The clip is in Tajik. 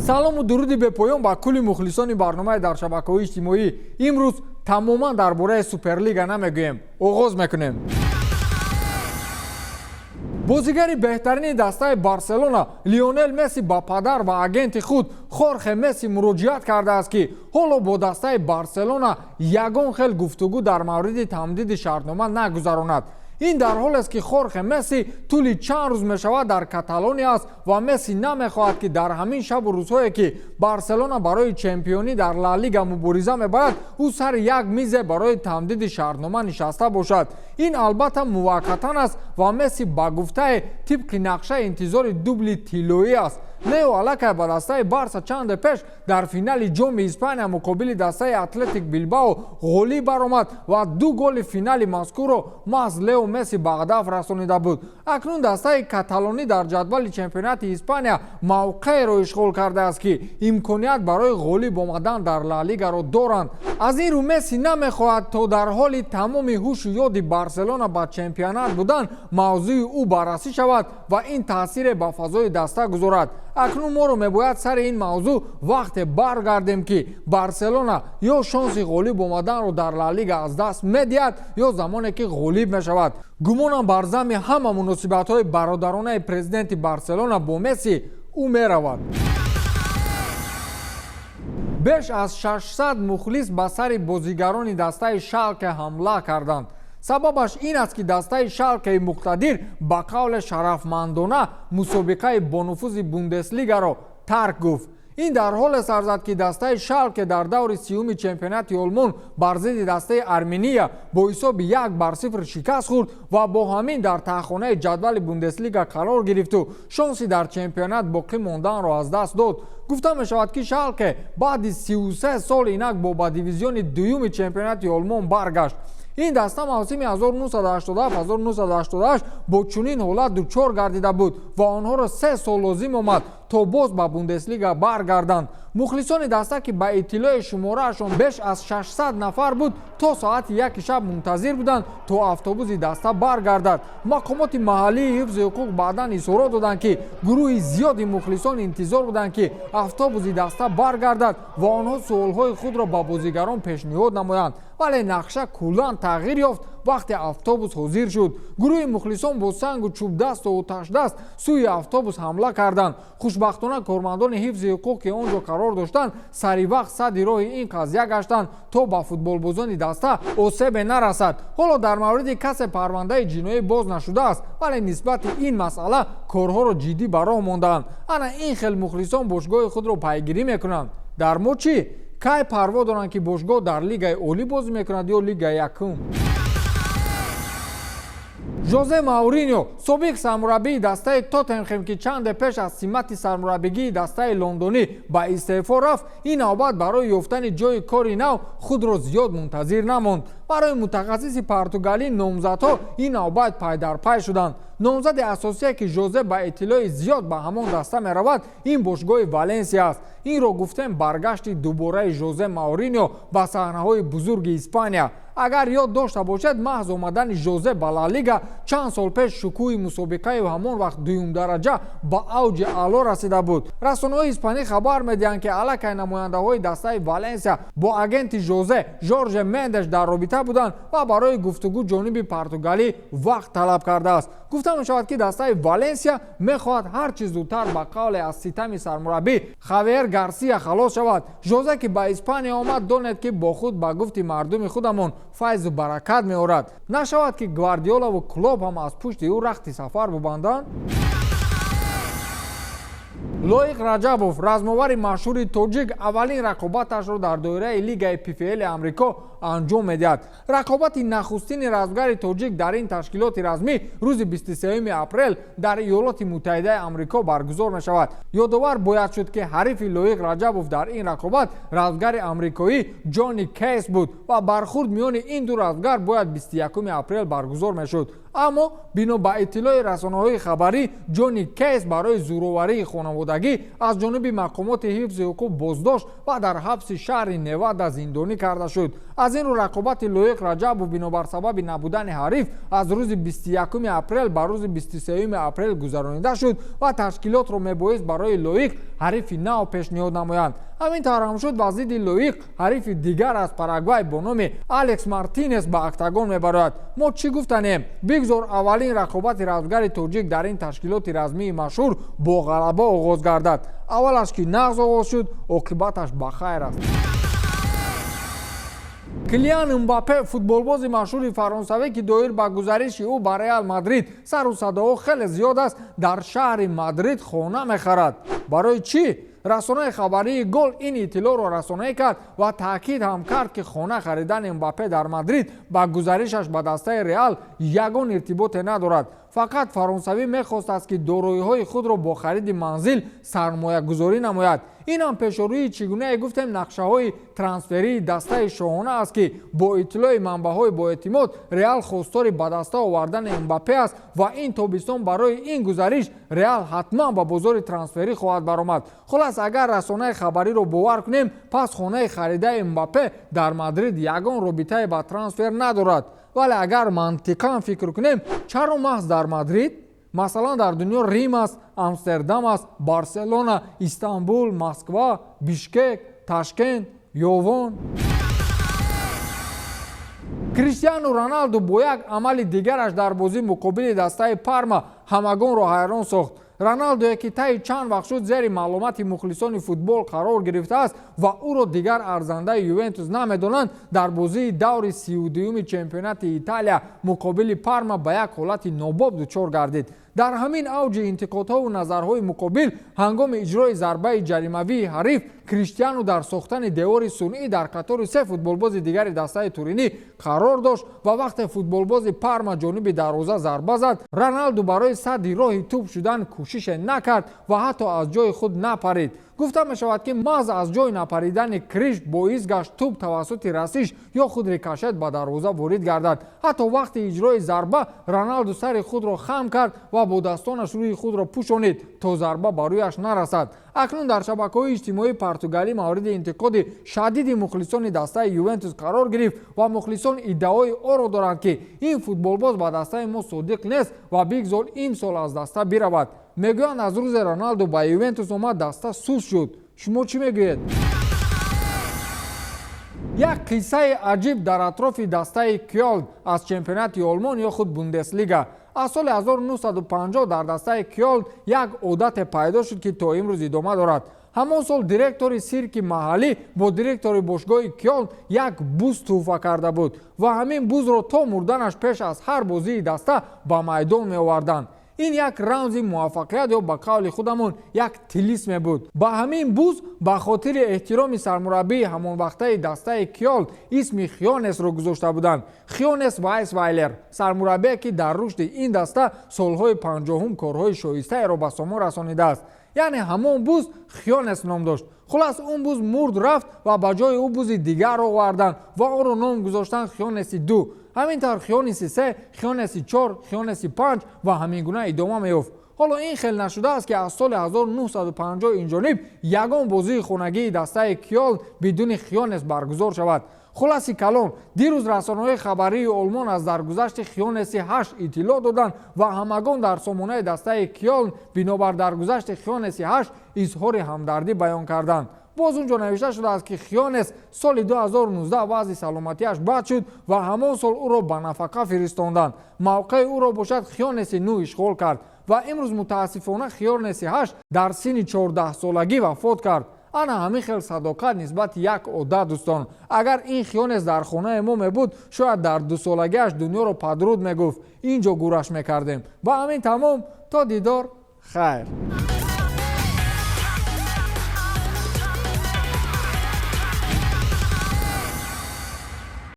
салому дуруди бепоён ба кулли мухлисони барномаи дар шабакаҳои иҷтимоӣ. имрӯз тамоман дар бораи суперлига намегӯем. оғоз мекунем. бозигари беҳтарини дастаи барселона лионел месси ба падар ва агенти худ хорхе месси муроҷиат кардааст ки ҳоло бо дастаи барселона ягон хел гуфтугӯ дар мавриди тамдиди шартнома нагузаронад. ин дар ҳоле аст ки хорхе месси тӯли чанд рӯз мешавад дар каталония аст ва месси намехоҳад ки дар ҳамин шабу рӯзҳое ки барселона барои чемпионӣ дар ла лига мубориза мебарад ӯ сари як мизе барои тамдиди шартнома нишаста бошад. ин албатта муваққатан аст ва месси ба гуфтае тибқи нақша интизори дубли тиллоӣ аст. лео алакай ба дастаи барса чанде пеш дар финали ҷоми испания муқобили дастаи атлетик билбао ғолиб баромад ва 2 голи финали мазкурро маҳз лео месси ба ҳадаф расонида буд. акнун дастаи каталонӣ дар ҷадвали чемпионати испания мавқееро ишғол кардааст ки имконият барои ғолиб омадан дар ла лигаро доранд. аз ин рӯ месси намехоҳад то дар ҳоли тамоми ҳушу ёди барселона ба чемпионат будан мавзӯи ӯ баррасӣ шавад ва ин таъсире ба фазои даста гузорад. акнун моро мебояд сари ин мавзӯъ вақте баргардем ки барселона ё шонси ғолиб омаданро дар ла лига аз даст медиҳад ё замоне ки ғолиб мешавад. гумонам бар замми ҳама муносибатҳои бародаронаи президенти барселона бо месси ӯ меравад. беш аз 600 мухлис ба сари бозигарони дастаи шалке ҳамла карданд. сабабаш ин аст ки дастаи шалкеи муқтадир ба қавле шарафмандона мусобиқаи бонуфузи бундеслигаро тарк гуфт. ин дар ҳоле сар зад ки дастаи шалке дар даври сеюми чемпионати олмон бар зидди дастаи армения бо ҳисоби 1-0 шикаст хӯрд ва бо ҳамин дар таҳхонаи ҷадвали бундеслига қарор гирифту шонси дар чемпионат боқӣ монданро аз даст дод. гуфта мешавад ки шалке баъди 33 сол инак бо ба дивизиони дуюми чемпионати олмон баргашт. ин даста мавсими 1987-1988 бо чунин ҳолат дучор гардида буд ва онҳоро 3 сол лозим омад то боз ба бундеслига баргарданд. мухлисони даста ки ба иттилои шумораашон беш аз 600 нафар буд то соати 1 шаб мунтазир буданд то автобуси даста баргардад. мақомоти маҳаллии ҳифзи ҳуқуқ баъдан изҳорот доданд ки гурӯҳи зиёди мухлисон интизор буданд ки автобуси даста баргардад ва онҳо суолҳои худро ба бозигарон пешниҳод намоянд, вале нақша куллан тағйир ёфт вақте автобус ҳозир шуд. гурӯҳи мухлисон бо сангу чӯбдасту оташдаст сӯи автобус ҳамла карданд. хушбахтона кормандони ҳифзи ҳуқуқ ки он ҷо қарор доштанд саривақт садди роҳи ин қазия гаштанд то ба футболбозони даста осебе нарасад. ҳоло дар мавриди касе парвандаи ҷиноӣ боз нашудааст, вале нисбати ин масъала корҳоро ҷиддӣ ба роҳ мондаанд. ана ин хел мухлисон бошгоҳи худро пайгирӣ мекунанд. дар мо чӣ? кай парво доранд ки бошгоҳ дар лигаи олӣ бозӣ мекунад ё лигаи якум? жозе мауриньо собиқ сармураббии дастаи тоттенхем ки чанде пеш аз симати сармураббигии дастаи лондонӣ ба истеъфо рафт, ин навбат барои ёфтани ҷойи кори нав худро зиёд мунтазир намонд. барои мутахассиси португалӣ номзадҳо ин навбат пай дар пай шуданд. номзади асосие ки жозе ба иттилои зиёд ба ҳамон даста меравад ин бошгоҳи валенсия аст. инро гуфтем баргашти дубораи жозе мауриньо ба саҳнаҳои бузурги испания. агар ёд дошта бошед маҳз омадани жозе ба ла лига чанд сол пеш шукӯҳи мусобиқаи ҳамон вақт дуюмдараҷа ба авҷи аъло расида буд. расонаҳои испанӣ хабар медиҳанд ки аллакай намояндаҳои дастаи валенсия бо агенти жозе жорже мендеш дар робита буданд ва барои гуфтугӯ ҷониби португалӣ вақт талаб кардааст. гуфта мешавад ки дастаи валенсия мехоҳад ҳар чӣ зудтар ба қавле аз ситами сармураббӣ хавиер гарсия халос шавад. жозе ки ба испания омад донед ки бо худ ба гуфти мардуми худамон файзу баракат меорад. нашавад ки гвардиолаву клоп ҳам аз пушти ӯ рахти сафар бубанданд. лоиқ раҷабов размовари маъшҳури тоҷик аввалин рақобаташро дар доираи лигаи пфл амрико анҷом медиҳад. рақобати нахустини равзгари тоҷик дар ин ташкилоти размӣ рӯзи 23 апрел дар иёлоти муттаҳидаи амрико баргузор мешавад. ёдовар бояд шуд ки ҳарифи лоиқ раҷабов дар ин рақобат равзгари амрикоӣ ҷонни кейс буд ва бархурд миёни ин ду равзгар бояд 21 апрел баргузор мешуд. аммо бино ба иттилои расонаҳои хабарӣ ҷонни кейс барои зӯроварии хонаводагӣ аз ҷониби мақомоти ҳифзи ҳуқуқ боздошт ва дар ҳабси шаҳри невада зиндонӣ карда шуд. аз ин рӯ рақобати лоиқ раҷабов бинобар сабаби набудани ҳариф аз рӯзи 21 апрел ба рӯзи 23 апрел гузаронида шуд ва ташкилотро мебоист барои лоиқ ҳарифи нав пешниҳод намоянд. ҳамин тавр ҳам шуд ба зидди лоиқ ҳарифи дигар аз Парагвай бо номи Алекс Мартинес ба октагон мебарояд. мо чӣ гуфтанем? бигзор аввалин рақобати равзгари тоҷик дар ин ташкилоти размии машҳур бо ғалаба оғоз гардад. аввалаш ки нағз оғоз шуд, оқибаташ ба хайр аст. Килиан Мбаппе, футболбози машҳури фаронсавӣ ки доир ба гузариши ӯ ба Реал Мадрид сару садоҳо хеле зиёд аст, дар шаҳри Мадрид хона мехарад. барои чӣ? расонаи хабарии Гол ин иттилоъро расонӣ кард ва таъкид ҳам кард ки хона харидани Мбаппе дар Мадрид ба гузаришаш ба дастаи Реал ягон иртиботе надорад. фақат фаронсавӣ мехост ки дороиҳои худро бо хариди манзил сармоягузорӣ намояд. ин ҳам пешорӯи чигунае гуфтем нақшаҳои трансферии дастаи шоҳона аст ки бо иттилои манбаъҳои боэътимод Реал хостори ба даста овардани Мбаппе аст ва ин тобистон барои ин гузариш Реал ҳатман ба бозори трансферӣ хоҳад баромад. хулас агар расонаи хабариро бовар кунем, пас хонаи харидаи Мбаппе дар Мадрид ягон робитае ба трансфер надорад. вале агар мантиқан фикр кунем, чаро маҳз дар Мадрид? масалан дар дунё Рим аст, Амстердам аст, Барселона, Истанбул, Москва, Бишкек, Ташкент, Ёвон. Криштиану Роналду бо як амали дигараш дар бозӣ муқобили дастаи Парма ҳамагонро ҳайрон сохт. Роналдое ки таи чанд вақт шуд зери маълумати мухлисони футбол қарор гирифтааст ва ӯро дигар арзандаи Ювентус намедонанд, дар бозии даври 32-уми чемпионати Италия муқобили Парма ба як ҳолати нобоб дучор гардид. дар ҳамин авҷи интиқодҳо ва назарҳои муқобил ҳангоми иҷрои зарбаи ҷаримавии ҳариф, Криштиану дар сохтани девори сунъӣ дар қатори се футболбози дигари дастаи Туринӣ қарор дошт ва вақте футболбози Парма ҷониби дарвоза зарба зад, Роналду барои садди роҳи тӯб шудан кӯшише накард ва ҳатто аз ҷои худ напарид. гуфта мешавад ки маҳз аз ҷои напаридани Кришт боис гашт тӯб тавассути расиш ё худ рикошет ба дарвоза ворид гардад. ҳатто вақти иҷрои зарба Роналду сари худро хам кард ва бо дастонаш рӯи худро пӯшонид, то зарба ба рӯяш нарасад. акнун дар шабакаҳои иҷтимоии португалӣ мавриди интиқоди шадиди мухлисони дастаи Ювентус қарор гирифт ва мухлисон иддаои оро доранд ки ин футболбоз ба дастаи мо содиқ нест ва бигзор имсол аз даста биравад. мегӯянд аз рӯзе Роналду ба Ювентус омад, даста сус шуд. шумо чӣ мегӯед? як қиссаи аҷиб дар атрофи дастаи Кёлн аз чемпионати Олмон ё худ Бундеслига. аз соли 1950 дар дастаи Кёлн як одате пайдо шуд ки то имрӯз идома дорад. ҳамон сол директори сирки маҳаллӣ бо директори бошгоҳи Кёлн як буз тӯҳфа карда буд ва ҳамин бузро то мурданаш пеш аз ҳар бозии даста ба майдон меоварданд. ин як рамзи муваффақият ё ба қавли худамон як тилисме буд. ба ҳамин буз ба хотири эҳтироми сармураббии ҳамонвақтаи дастаи Кёлн исми Хёнесро гузошта буданд. Хёнес Вайсвайлер, сармураббие ки дар рушди ин даста солҳои 50 корҳои шоистаеро ба сомо расонидааст. яъне ҳамон буз Хёнес ном дошт. хулас он буз мурд рафт ва ба ҷои ӯ бузи дигар оварданд ва онро ном гузоштанд Хёнеси 2. ҳамин тавр Хёнеси 3, Хёнеси 4, Хёнеси 5 ва ҳамин гуна идома меёфт. ҳоло ин хел нашудааст ки аз соли 1950 инҷониб ягон бозии хонагии дастаи Кёлн бидуни Хёнес баргузор шавад. хуласи калон, дирӯз расонаҳои хабарии Олмон аз даргузашти Хёнеси 8 иттилоъ доданд ва ҳамагон дар сомонаи дастаи Кёлн бинобар даргузашти Хёнеси 8 изҳори ҳамдардӣ баён карданд. боз унҷо навишта шудааст ки Хёнес соли 2019 вазъи саломатиаш бад шуд ва ҳамон сол ӯро ба нафақа фиристонданд. мавқеи ӯро бошад Хёнеси 9 ишғол кард ва имрӯз мутаассифона Хёнеси 8 дар синни 14-солагӣ вафот кард. ана ҳамин хел садоқат нисбати як одат дӯстон. агар ин Хёнес дар хонаи мо мебуд, шояд дар 2 солагиаш дунёро падруд мегуфт. ин ҷо гӯраш мекардем. ба ҳамин тамом, то дидор, хайр.